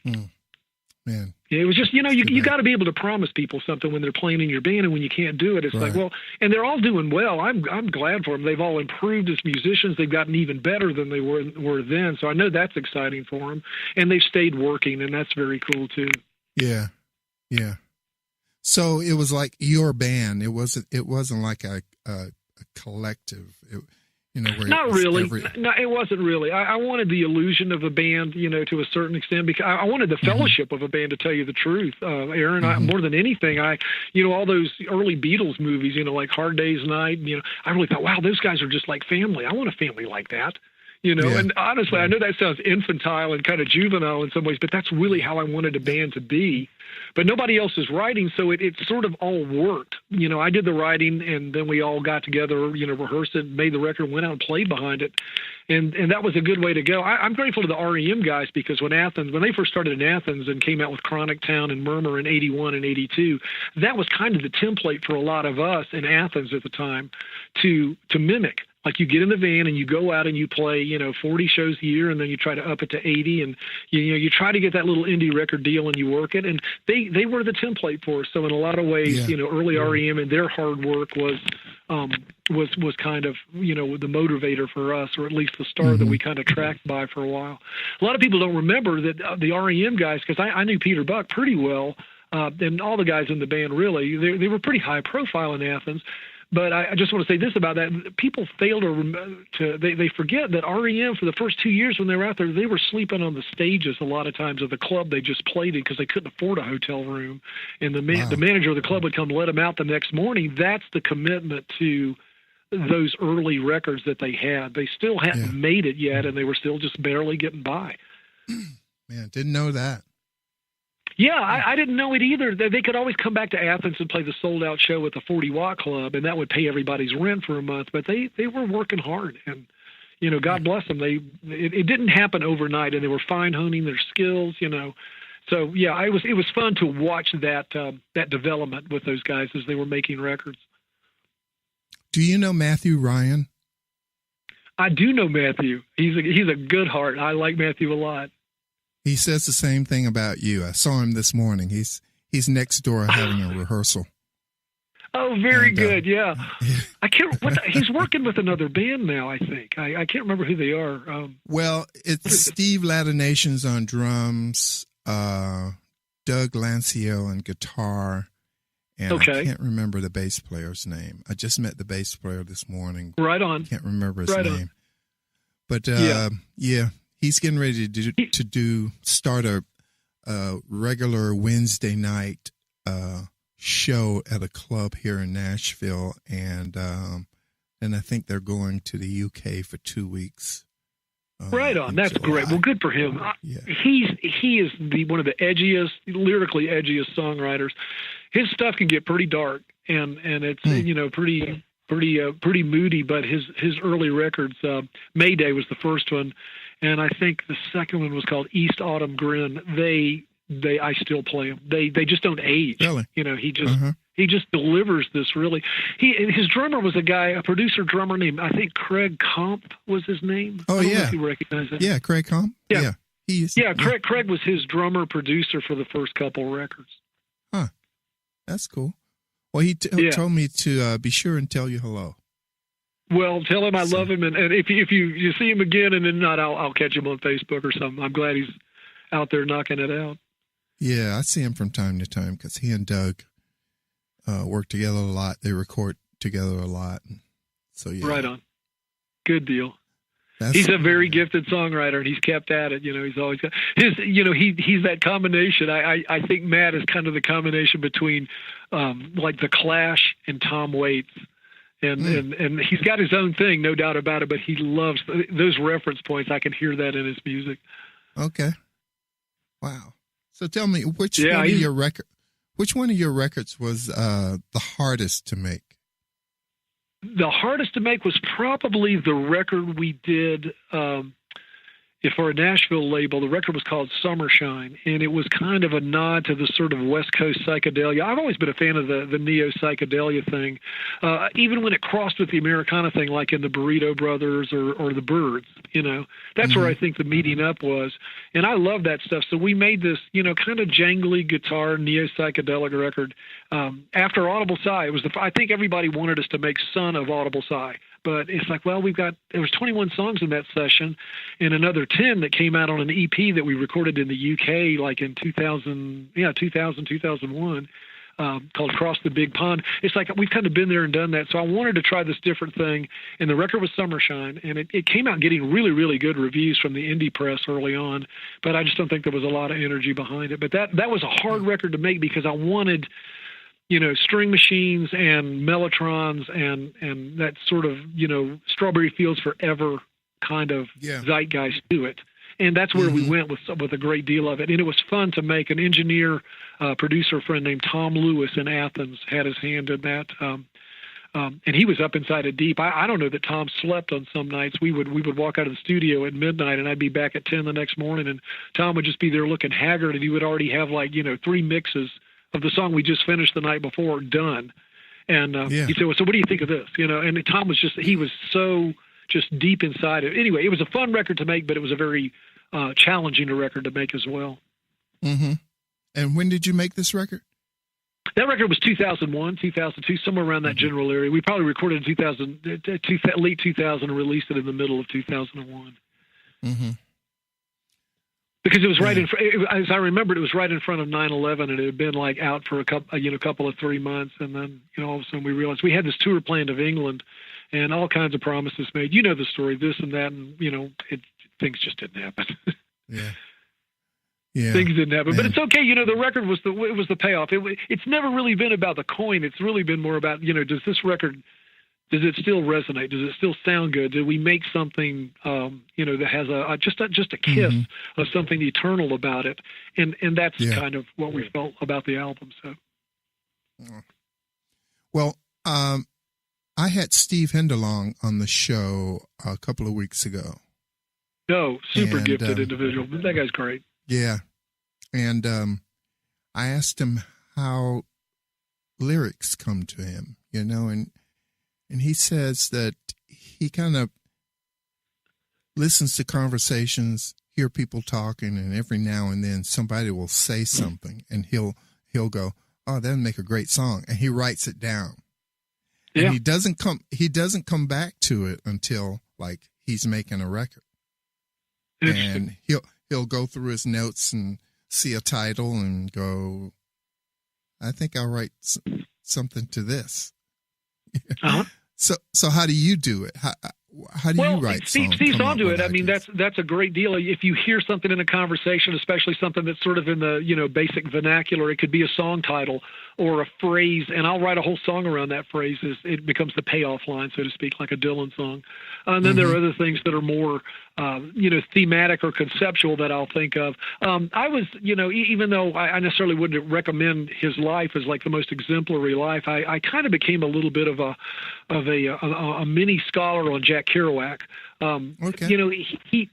S3: Man.
S4: Yeah, it was just, you got to be able to promise people something when they're playing in your band, and when you can't do it, it's like, well, and they're all doing well. I'm glad for them. They've all improved as musicians. They've gotten even better than they were then. So I know that's exciting for them, and they've stayed working, and that's very cool too.
S3: Yeah. Yeah. So it was like your band. It wasn't like a collective. Not really. No, it wasn't really. I wanted the illusion of a band, to a certain extent, because I wanted the fellowship of a band, to tell you the truth, Aaron. More than anything, all those early Beatles movies, like Hard Day's Night, I really thought, wow, those guys are just like family. I want a family like that. And honestly, I know that sounds infantile and kind of juvenile in some ways, but that's really how I wanted a band to be. But nobody else is writing, so it sort of all worked. I did the writing, and then we all got together, rehearsed it, made the record, went out and played behind it. And that was a good way to go. I'm grateful to the REM guys, because when they first started in Athens and came out with Chronic Town and Murmur in 81 and 82, that was kind of the template for a lot of us in Athens at the time to mimic. Like, you get in the van and you go out and you play, 40 shows a year, and then you try to up it to 80, and you try to get that little indie record deal and you work it. And they were the template for us. So in a lot of ways, early REM and their hard work was kind of, the motivator for us, or at least the star that we kind of tracked by for a while. A lot of people don't remember that the REM guys, because I knew Peter Buck pretty well, and all the guys in the band, really, they were pretty high profile in Athens. But I just want to say this about that. People fail they forget that REM, for the first 2 years when they were out there, they were sleeping on the stages a lot of times of the club they just played in, because they couldn't afford a hotel room. And the manager of the club would come let them out the next morning. That's the commitment to those early records that they had. They still hadn't made it yet, and they were still just barely getting by. Man, didn't know that.
S4: Yeah, I didn't know it either. They could always come back to Athens and play the sold-out show at the 40 Watt Club, and that would pay everybody's rent for a month. But they were working hard, and God bless them. It didn't happen overnight, and they were fine-honing their skills. So yeah, it was fun to watch that development with those guys as they were making records.
S3: Do you know Matthew Ryan?
S4: I do know Matthew. He's a good heart. I like Matthew a lot.
S3: He says the same thing about you. I saw him this morning. He's next door having a rehearsal.
S4: Oh, very good. Yeah. I can't. He's working with another band now, I think. I can't remember who they are.
S3: Well, it's Steve Latinations on drums, Doug Lancio on guitar, and I can't remember the bass player's name. I just met the bass player this morning.
S4: Right on.
S3: Can't remember his name. But yeah, he's getting ready to start a regular Wednesday night show at a club here in Nashville, and I think they're going to the UK for 2 weeks.
S4: Right on. That's
S3: July.
S4: great. Well, good for him.
S3: Yeah.
S4: He is one of the lyrically edgiest songwriters. His stuff can get pretty dark, and it's pretty moody. But his early records, Mayday was the first one, and I think the second one was called East Autumn Grin. I still play them. They just don't age.
S3: Really?
S4: He just delivers this really. His drummer was a producer drummer named, I think Craig Comp was his name.
S3: Oh,
S4: I don't know
S3: yeah.
S4: if you recognize that.
S3: Yeah, Craig Comp.
S4: Yeah.
S3: Yeah.
S4: Craig was his drummer producer for the first couple records.
S3: Huh. That's cool. Well, he told me to be sure and tell you hello.
S4: Well, tell him I love him, and if you see him again, and then not, I'll catch him on Facebook or something. I'm glad he's out there knocking it out.
S3: Yeah, I see him from time to time because he and Doug work together a lot. They record together a lot. So yeah.
S4: Right on. Good deal. He's a very gifted songwriter, and he's kept at it. He's always got he's that combination. I think Matt is kind of the combination between like the Clash and Tom Waits. And he's got his own thing, no doubt about it, but he loves those reference points. I can hear that in his music.
S3: Okay. Wow. So tell me, which one of your records was the hardest to make?
S4: The hardest to make was probably the record we did for a Nashville label. The record was called Summershine, and it was kind of a nod to the sort of West Coast psychedelia. I've always been a fan of the neo-psychedelia thing, even when it crossed with the Americana thing, like in the Burrito Brothers or the Byrds. That's where I think the meeting up was. And I love that stuff. So we made this, kind of jangly guitar neo-psychedelic record after Audible Sigh. It was I think everybody wanted us to make Son of Audible Sigh. But it's like, well, there was 21 songs in that session and another 10 that came out on an EP that we recorded in the UK, like in 2001, called Cross the Big Pond. It's like we've kind of been there and done that. So I wanted to try this different thing. And the record was Summershine, and it came out getting really, really good reviews from the indie press early on. But I just don't think there was a lot of energy behind it. But that was a hard record to make because I wanted string machines and mellotrons and that sort of, Strawberry Fields Forever kind of zeitgeist to it. And that's where we went with a great deal of it. And it was fun to make. An engineer, producer friend named Tom Lewis in Athens had his hand in that. And he was up inside it deep. I don't know that Tom slept on some nights. We would walk out of the studio at midnight, and I'd be back at 10 the next morning, and Tom would just be there looking haggard, and he would already have 3 mixes of the song we just finished the night before done. And he said, well, so what do you think of this? And Tom was he was so just deep inside it. Anyway, it was a fun record to make, but it was a very challenging record to make as well.
S3: Mm-hmm. And when did you make this record?
S4: That record was 2001, 2002, somewhere around that general area. We probably recorded in late 2000 and released it in the middle of 2001. Mm-hmm. Because it was right in, as I remembered, it was right in front of 9/11, and it had been out for a couple of 3 months, and then all of a sudden we realized we had this tour planned of England, and all kinds of promises made. You know the story, this and that, and things just didn't happen. Yeah, things didn't happen, but it's okay. The record was the payoff. It's never really been about the coin. It's really been more about does this record Does it still resonate? Does it still sound good? Do we make something, that has just a kiss of something eternal about it? And that's kind of what we felt about the album. So,
S3: well, I had Steve Hindalong on the show a couple of weeks ago.
S4: No, super gifted individual. That guy's great.
S3: Yeah, and I asked him how lyrics come to him, and he says that he kind of listens to conversations, hear people talking, and every now and then somebody will say something, and he'll go, "Oh, that'll make a great song," and he writes it down. Yeah. And he doesn't come back to it until like he's making a record, and he'll go through his notes and see a title and go, "I think I'll write something to this." Uh-huh. So how do you do it? How do you write songs?
S4: Steve's onto it. I mean, that's a great deal. If you hear something in a conversation, especially something that's sort of in the basic vernacular, it could be a song title or a phrase, and I'll write a whole song around that phrase. It becomes the payoff line, so to speak, like a Dylan song. And then there are other things that are more, thematic or conceptual that I'll think of. I was, even though I necessarily wouldn't recommend his life as like the most exemplary life, I kind of became a little bit of a mini scholar on Jack Kerouac.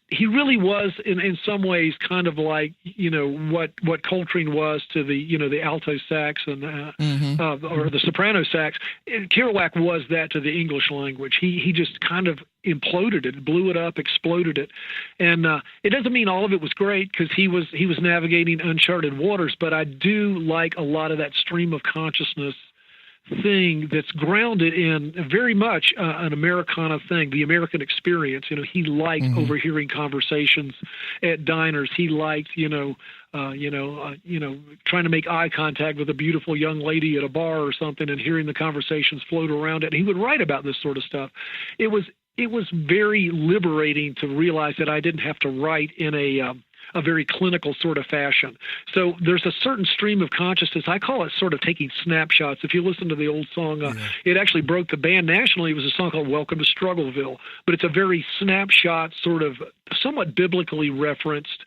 S4: He really was in some ways kind of like what Coltrane was to the alto sax and or the soprano sax. Kerouac was that to the English language. He just kind of imploded it, blew it up, exploded it, and it doesn't mean all of it was great because he was navigating uncharted waters. But I do like a lot of that stream of consciousness thing that's grounded in very much an Americana thing, the American experience. He liked overhearing conversations at diners. He liked, trying to make eye contact with a beautiful young lady at a bar or something and hearing the conversations float around it. And he would write about this sort of stuff. It was very liberating to realize that I didn't have to write in a very clinical sort of fashion. So there's a certain stream of consciousness. I call it sort of taking snapshots. If you listen to the old song, it actually broke the band nationally. It was a song called Welcome to Struggleville, but it's a very snapshot sort of somewhat biblically referenced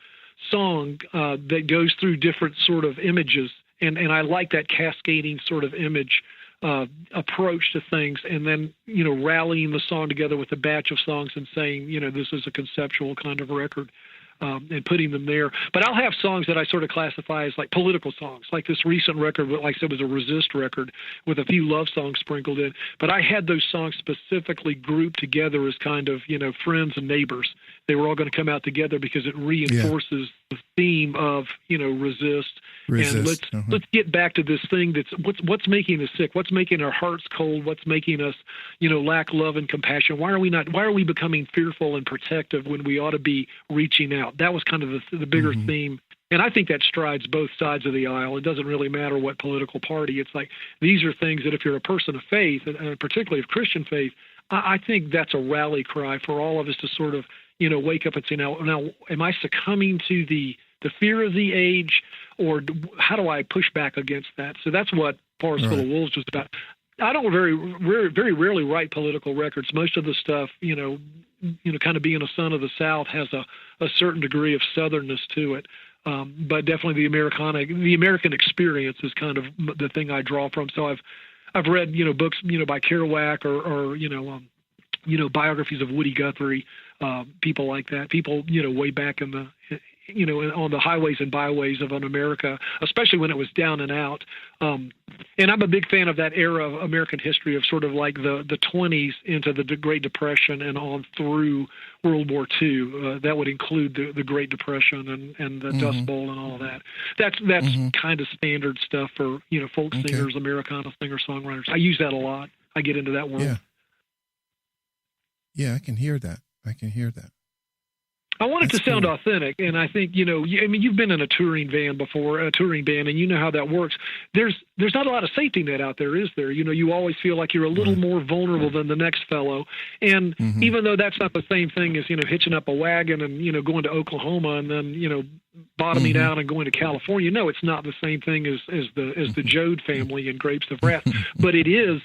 S4: song that goes through different sort of images. And I like that cascading sort of image approach to things, and then, rallying the song together with a batch of songs and saying, this is a conceptual kind of record. And putting them there. But I'll have songs that I sort of classify as like political songs, like this recent record, like I said, was a resist record with a few love songs sprinkled in. But I had those songs specifically grouped together as kind of, friends and neighbors. They were all going to come out together because it reinforces the theme of, resist. And let's get back to this thing that's what's making us sick, what's making our hearts cold, what's making us, lack love and compassion. Why are we becoming fearful and protective when we ought to be reaching out? That was kind of the bigger theme. And I think that strides both sides of the aisle. It doesn't really matter what political party. It's like these are things that if you're a person of faith, and particularly of Christian faith, I think that's a rally cry for all of us to sort of, wake up and say, now, am I succumbing to the fear of the age, or how do I push back against that? So that's what Forest Full of Wolves was about. I don't very rarely write political records. Most of the stuff, kind of being a son of the South has a certain degree of southernness to it. But definitely the American experience is kind of the thing I draw from. So I've read, books, by Kerouac or biographies of Woody Guthrie, people like that, people, way back in the, on the highways and byways of America, especially when it was down and out. And I'm a big fan of that era of American history of sort of like the 20s into the Great Depression and on through World War II. That would include the Great Depression and the Dust Bowl and all of that. That's kind of standard stuff for, folk singers, Americana singer-songwriters. I use that a lot. I get into that world.
S3: Yeah, I can hear that.
S4: I want it to sound authentic, and I think, you've been in a touring van before, a touring band, and you know how that works. There's not a lot of safety net out there, is there? You always feel like you're a little more vulnerable than the next fellow, and even though that's not the same thing as, hitching up a wagon and, going to Oklahoma and then, bottoming out and going to California. No, it's not the same thing as the Joad family in Grapes of Wrath, but it is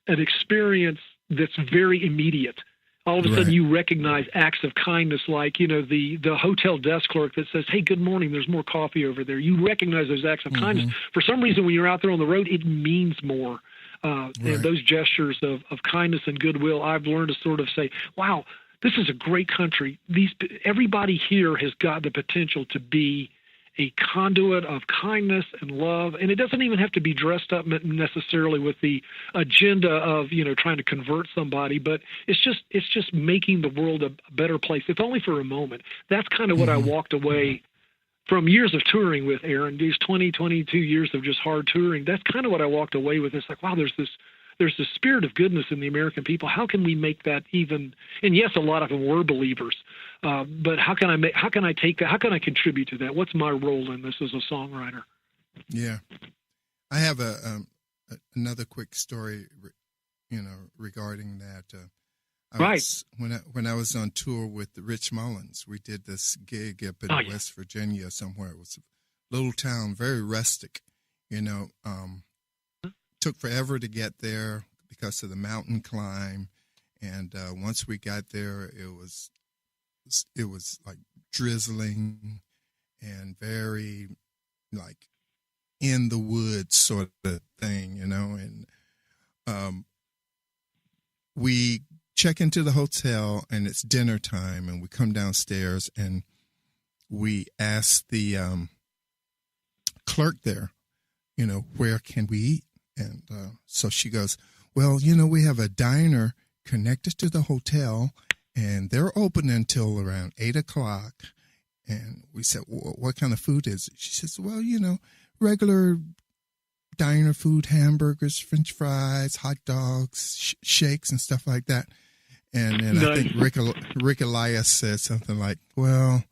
S4: an experience that's very immediate. All of a sudden, you recognize acts of kindness, like, you know, the hotel desk clerk that says, "Hey, good morning, there's more coffee over there." You recognize those acts of kindness. For some reason, when you're out there on the road, it means more. And those gestures of kindness and goodwill, I've learned to sort of say, wow, this is a great country. Everybody here has got the potential to be a conduit of kindness and love, and it doesn't even have to be dressed up necessarily with the agenda of, you know, trying to convert somebody, but it's just making the world a better place, if only for a moment. That's kind of what I walked away from years of touring with, Aaron. These 22 years of just hard touring. That's kind of what I walked away with. It's like, wow, there's this spirit of goodness in the American people. How can we make that even? And yes, a lot of them were believers, but how can I take that? How can I contribute to that? What's my role in this as a songwriter?
S3: Yeah, I have another quick story, you know, regarding that. When I was on tour with the Rich Mullins, we did this gig up in West Virginia somewhere. It was a little town, very rustic, you know. Took forever to get there because of the mountain climb, and once we got there, it was like drizzling and very like in the woods sort of thing, you know. And we check into the hotel, and it's dinner time, and we come downstairs, and we ask the clerk there, you know, where can we eat? And so she goes, well, you know, we have a diner connected to the hotel, and they're open until around 8 o'clock. And we said, well, what kind of food is it? She says, well, you know, regular diner food, hamburgers, French fries, hot dogs, shakes, and stuff like that. And then I think Rick Elias said something like, well,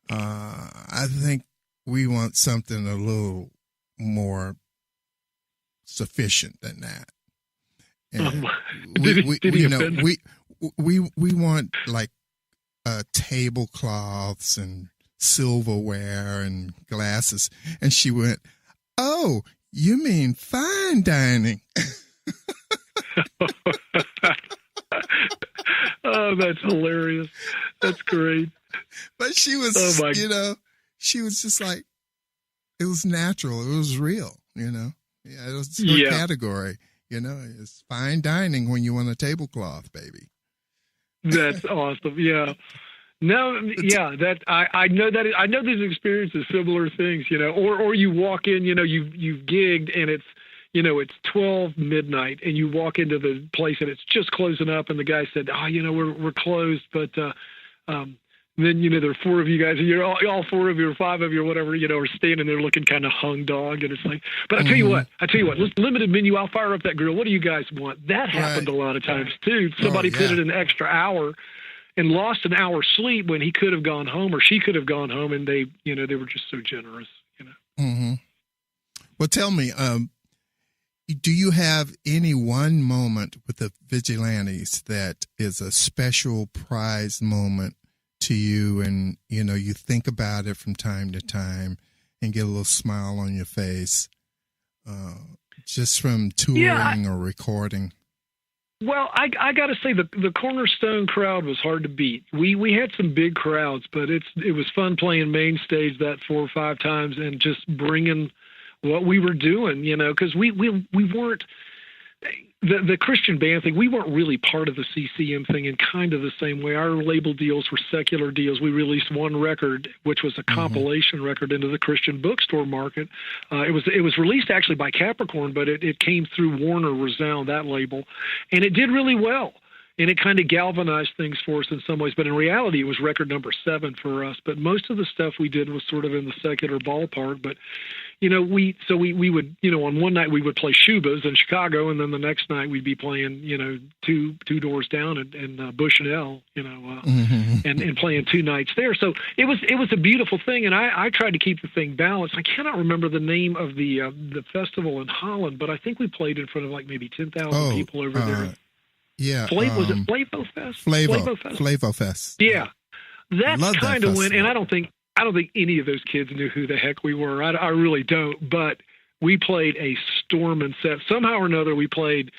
S3: I think we want something a little more sufficient than that. And we want like tablecloths and silverware and glasses. And she went, oh, you mean fine dining?
S4: Oh, that's hilarious. That's great.
S3: But she was, you know, she was just like, it was natural. It was real, you know. Yeah, it was her category, you know. It's fine dining when you want a tablecloth, baby.
S4: That's awesome. Yeah. No, yeah, that I know that I know these experiences, similar things, you know, or you walk in, you know, you've gigged and it's, you know, it's 12 midnight and you walk into the place and it's just closing up and the guy said, oh, you know, we're closed, but then, you know, there are four of you guys, and you're all four of you or five of you or whatever, you know, are standing there looking kind of hung dog. And it's like, but I tell you what, limited menu, I'll fire up that grill. What do you guys want? That happened a lot of times too. Somebody put in an extra hour and lost an hour's sleep when he could have gone home or she could have gone home, and they, you know, they were just so generous, you know.
S3: Well, tell me, do you have any one moment with the Vigilantes that is a special prize moment to you, and, you know, you think about it from time to time and get a little smile on your face, just from touring or recording?
S4: Well, I got to say the Cornerstone crowd was hard to beat. We had some big crowds, but it was fun playing main stage that 4 or 5 times and just bringing what we were doing, you know, because we weren't the Christian band thing. We weren't really part of the CCM thing in kind of the same way. Our label deals were secular deals. We released one record, which was a compilation record, into the Christian bookstore market. It was released actually by Capricorn, but it came through Warner Resound, that label, and it did really well. And it kind of galvanized things for us in some ways. But in reality, it was record number 7 for us. But most of the stuff we did was sort of in the secular ballpark. But, you know, we would, you know, on one night we would play Shuba's in Chicago, and then the next night we'd be playing, you know, two doors down in Bushnell, you know, and playing 2 nights there. So it was a beautiful thing. And I tried to keep the thing balanced. I cannot remember the name of the festival in Holland, but I think we played in front of like maybe 10,000 people over there.
S3: Yeah.
S4: Was it Flavo Fest?
S3: Flavo Fest.
S4: Yeah. That's kind of when, and I don't think any of those kids knew who the heck we were. I really don't, but we played a storming set. Somehow or another, we played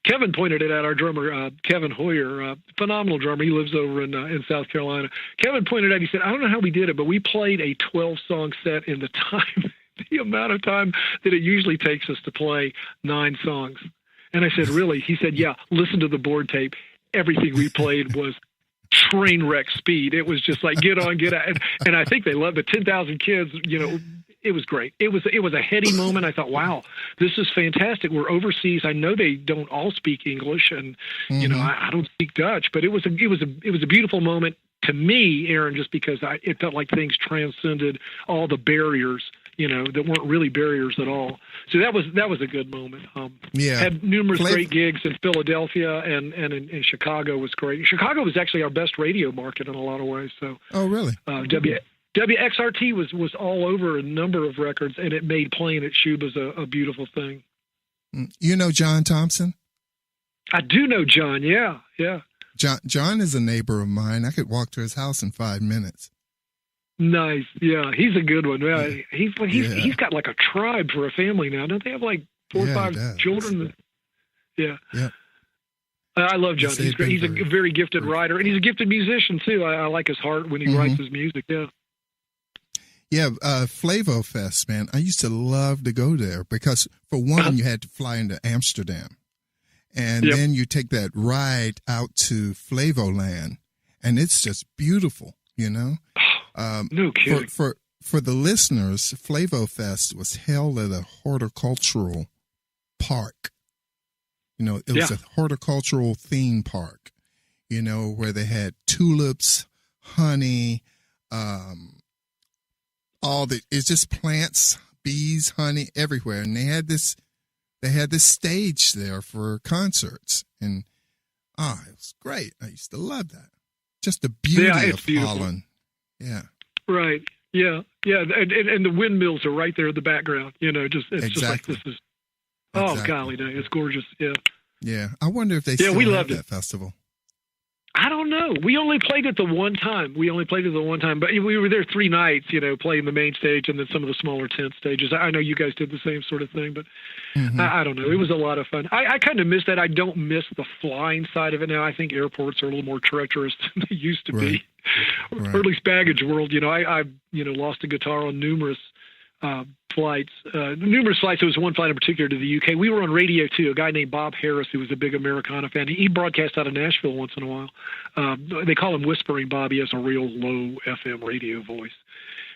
S4: Kevin pointed it out, our drummer, Kevin Hoyer, phenomenal drummer. He lives over in South Carolina. Kevin pointed out, he said, I don't know how we did it, but we played a 12-song set in the time, the amount of time that it usually takes us to play 9 songs. And I said, really? He said, yeah, listen to the board tape. Everything we played was train wreck speed. It was just like, get on, get out. And I think they loved it. 10,000 kids, it was great. It was a heady moment. I thought, wow, this is fantastic. We're overseas. I know they don't all speak English, and I don't speak Dutch, but it was a beautiful moment to me, Aaron, just because it felt like things transcended all the barriers, that weren't really barriers at all. So that was a good moment. Had numerous great gigs in Philadelphia and in Chicago was great. Chicago was actually our best radio market in a lot of ways. So
S3: oh really?
S4: WXRT was all over a number of records, and it made playing at Shuba's a beautiful thing.
S3: You know John Thompson?
S4: I do know John. Yeah.
S3: John is a neighbor of mine. I could walk to his house in 5 minutes.
S4: Nice. Yeah, he's a good one. Yeah. He's got like a tribe for a family now. Don't they have like 4 or 5 children? Yeah. I love John. He's great. He's a very gifted writer, and he's a gifted musician too. I like his heart when he writes his music. Yeah.
S3: Yeah, Flavo Fest, man. I used to love to go there because, for one, you had to fly into Amsterdam. And then you take that ride out to Flavoland, and it's just beautiful, No kidding. For the listeners, Flavo Fest was held at a horticultural park. It was a horticultural theme park, where they had tulips, honey, it's just plants, bees, honey everywhere. And they had this stage there for concerts. And it was great. I used to love that. Just the beauty of Holland. Yeah. Right.
S4: Yeah. Yeah. And the windmills are right there in the background, just like this is, golly, it's gorgeous. Yeah.
S3: Yeah. I wonder if they still have that festival.
S4: I don't know. We only played it the one time. But we were there 3 nights, playing the main stage and then some of the smaller tent stages. I know you guys did the same sort of thing, but I don't know. It was a lot of fun. I kind of miss that. I don't miss the flying side of it now. I think airports are a little more treacherous than they used to be. Right. Or at least baggage world. I lost a guitar on numerous flights. There was one flight in particular to the UK. We were on radio too. A guy named Bob Harris, who was a big Americana fan. He broadcast out of Nashville once in a while. They call him Whispering Bob. He has a real low FM radio voice.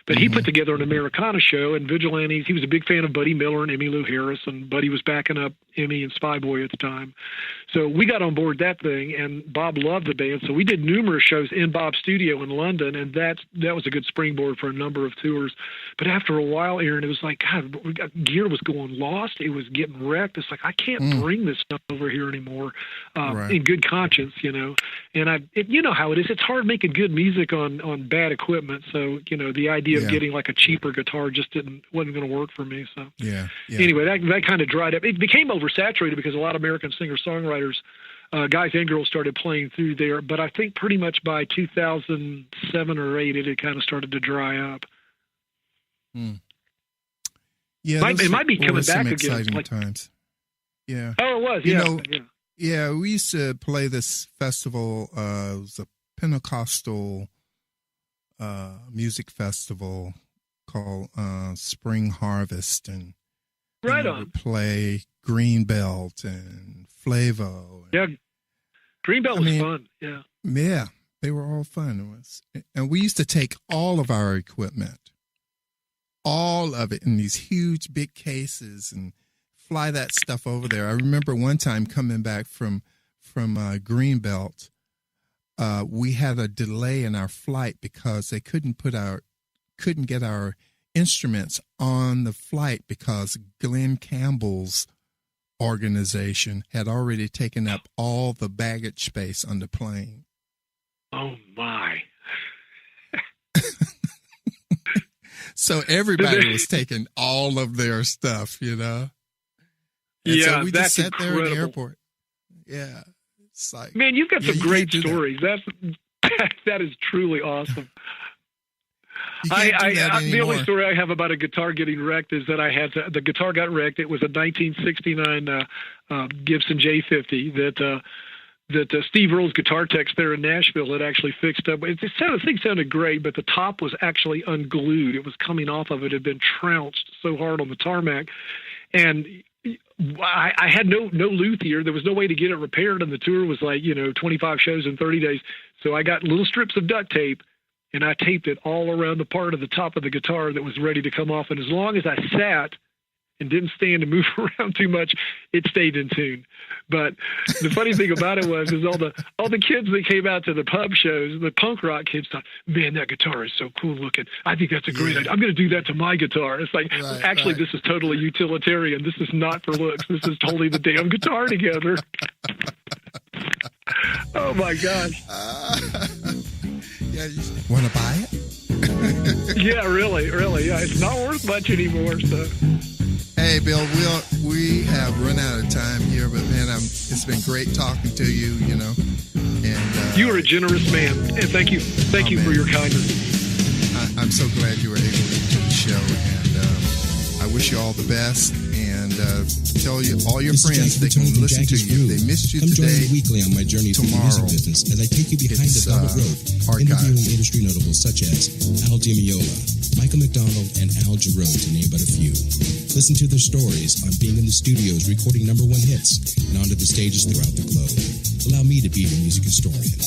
S4: But he put together an Americana show, and Vigilantes. He was a big fan of Buddy Miller and Emmylou Harris, and Buddy was backing up Emmy and Spyboy at the time. So we got on board that thing, and Bob loved the band. So we did numerous shows in Bob's studio in London, and that was a good springboard for a number of tours. But after a while, Aaron, it was like, God, gear was going lost. It was getting wrecked. It's like, I can't bring this stuff over here anymore in good conscience, And you know how it is. It's hard making good music on bad equipment. So, the idea of getting like a cheaper guitar just wasn't going to work for me. So anyway, that kind of dried up. It became oversaturated because a lot of American singer-songwriters, guys and girls, started playing through there. But I think pretty much by 2007 or 8, it had kind of started to dry up.
S3: Yeah,
S4: it might be coming back again.
S3: Exciting times. Yeah.
S4: Oh, it was.
S3: Yeah. We used to play this festival. It was a Pentecostal music festival called Spring Harvest, and
S4: we
S3: play Greenbelt and Flavo.
S4: Yeah, Greenbelt was fun.
S3: Yeah, they were all fun. And we used to take all of our equipment, all of it, in these huge big cases, and fly that stuff over there. I remember one time coming back from Greenbelt. We had a delay in our flight because they couldn't get our instruments on the flight because Glenn Campbell's organization had already taken up all the baggage space on the plane.
S4: Oh my.
S3: So everybody was taking all of their stuff, And so we just sat there in the airport. Yeah. It's like,
S4: man, you've got some great stories. That is truly awesome.
S3: You can't do that
S4: the
S3: anymore.
S4: only story I have about a guitar getting wrecked is that the guitar got wrecked. It was a 1969 Gibson J50 that Steve Earle's guitar techs there in Nashville had actually fixed up. The thing sounded great, but the top was actually unglued. It was coming off of it. It had been trounced so hard on the tarmac. And I had no luthier. There was no way to get it repaired, and the tour was like, 25 shows in 30 days. So I got little strips of duct tape, and I taped it all around the part of the top of the guitar that was ready to come off. And as long as I sat and didn't stand and move around too much, it stayed in tune. But the funny thing about it was all the kids that came out to the pub shows, the punk rock kids thought, man, that guitar is so cool looking. I think that's a great idea. I'm going to do that to my guitar. It's like, actually, this is totally utilitarian. This is not for looks. This is holding the damn guitar together. Oh, my gosh.
S3: Yeah, you want to buy it?
S4: Yeah, really. Yeah, it's not worth much anymore, so...
S3: Hey, Bill, we have run out of time here, but man, it's been great talking to you, And
S4: you are a generous man, and thank you for your kindness.
S3: I'm so glad you were able to do the show, and I wish you all the best. And tell all your friends they can listen to you. If they missed you today,
S5: weekly on my journey through the music business as I take you behind the velvet rope, interviewing industry notables such as Al DiMeola, Michael McDonald, and Al Jarreau, to name but a few. Listen to their stories on being in the studios recording #1 hits and onto the stages throughout the globe. Allow me to be your music historian.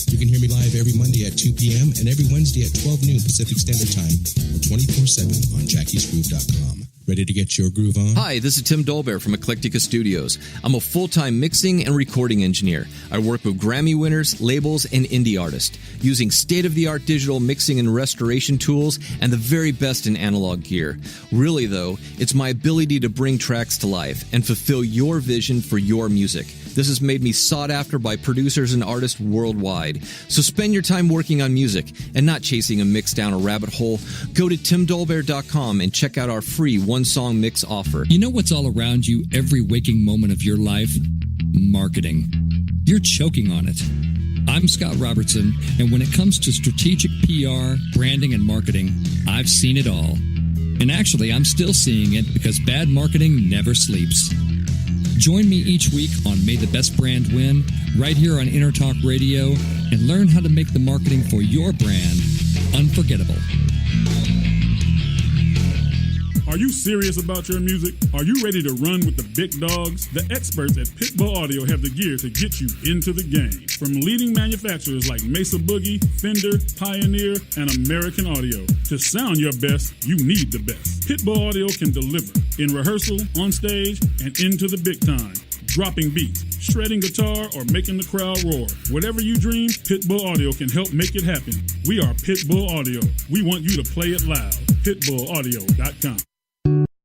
S5: You can hear me live every Monday at 2 p.m. and every Wednesday at 12 noon Pacific Standard Time or 24/7 on jackiesgroove.com. Ready to get your groove on?
S6: Hi, this is Tim Dolbear from Eclectica Studios. I'm a full-time mixing and recording engineer. I work with Grammy winners, labels, and indie artists, using state-of-the-art digital mixing and restoration tools and the very best in analog gear. Really, though, it's my ability to bring tracks to life and fulfill your vision for your music. This has made me sought after by producers and artists worldwide. So spend your time working on music and not chasing a mix down a rabbit hole. Go to timdolbear.com and check out our free one-song mix offer.
S2: You know what's all around you every waking moment of your life? Marketing. You're choking on it. I'm Scott Robertson, and when it comes to strategic PR, branding, and marketing, I've seen it all. And actually, I'm still seeing it because bad marketing never sleeps. Join me each week on May the Best Brand Win, right here on Intertalk Radio, and learn how to make the marketing for your brand unforgettable.
S7: Are you serious about your music? Are you ready to run with the big dogs? The experts at Pitbull Audio have the gear to get you into the game. From leading manufacturers like Mesa Boogie, Fender, Pioneer, and American Audio. To sound your best, you need the best. Pitbull Audio can deliver in rehearsal, on stage, and into the big time. Dropping beats, shredding guitar, or making the crowd roar. Whatever you dream, Pitbull Audio can help make it happen. We are Pitbull Audio. We want you to play it loud. PitbullAudio.com.